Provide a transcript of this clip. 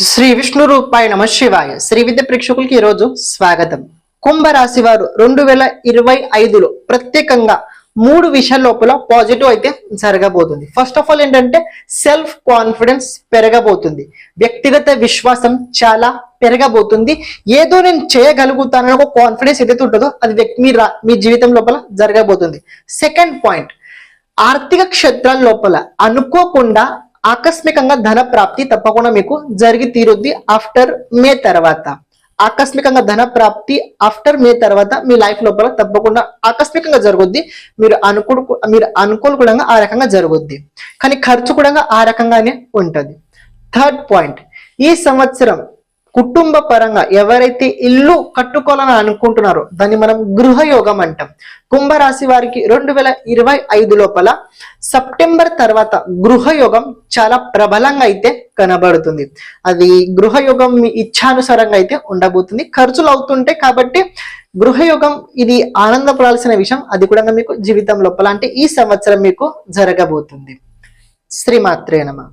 శ్రీ విష్ణు రూపాయ నమ శివాయ. శ్రీ విద్య ప్రేక్షకులకి ఈరోజు స్వాగతం. కుంభరాశి వారు 2025లో ప్రత్యేకంగా 3 విషయాల లోపల పాజిటివ్ అయితే జరగబోతుంది. ఫస్ట్ ఆఫ్ ఆల్ ఏంటంటే సెల్ఫ్ కాన్ఫిడెన్స్ పెరగబోతుంది, వ్యక్తిగత విశ్వాసం చాలా పెరగబోతుంది. ఏదో నేను చేయగలుగుతానని ఒక కాన్ఫిడెన్స్ ఏదైతే ఉంటుందో అది మీ జీవితం లోపల జరగబోతుంది. సెకండ్ పాయింట్, ఆర్థిక క్షేత్రాల లోపల అనుకోకుండా ఆకస్మికంగా ధన ప్రాప్తి తప్పకుండా మీకు జరిగి తీరుద్ది. ఆఫ్టర్ మే తర్వాత ఆకస్మికంగా ధన ప్రాప్తి ఆఫ్టర్ మే తర్వాత మీ లైఫ్ లోపల తప్పకుండా ఆకస్మికంగా జరుగుద్ది. మీరు అనుకూలంగా ఆ రకంగా జరుగుద్ది, కానీ ఖర్చు కూడా ఆ రకంగానే ఉంటది. థర్డ్ పాయింట్, ఈ సంవత్సరం కుటుంబ పరంగా ఎవరైతే ఇల్లు కట్టుకోవాలని అనుకుంటున్నారో దాన్ని మనం గృహయోగం అంటాం. కుంభరాశి వారికి 2025 లోపల సెప్టెంబర్ తర్వాత గృహయోగం చాలా ప్రబలంగా అయితే కనబడుతుంది. అది గృహయోగం మీ ఇచ్ఛానుసారంగా అయితే ఉండబోతుంది. ఖర్చులు అవుతుంటే కాబట్టి గృహయోగం ఇది ఆనందపడాల్సిన విషయం. అది కూడా మీకు జీవితం లోపల అంటే ఈ సంవత్సరం మీకు జరగబోతుంది. శ్రీమాత్రే నమః.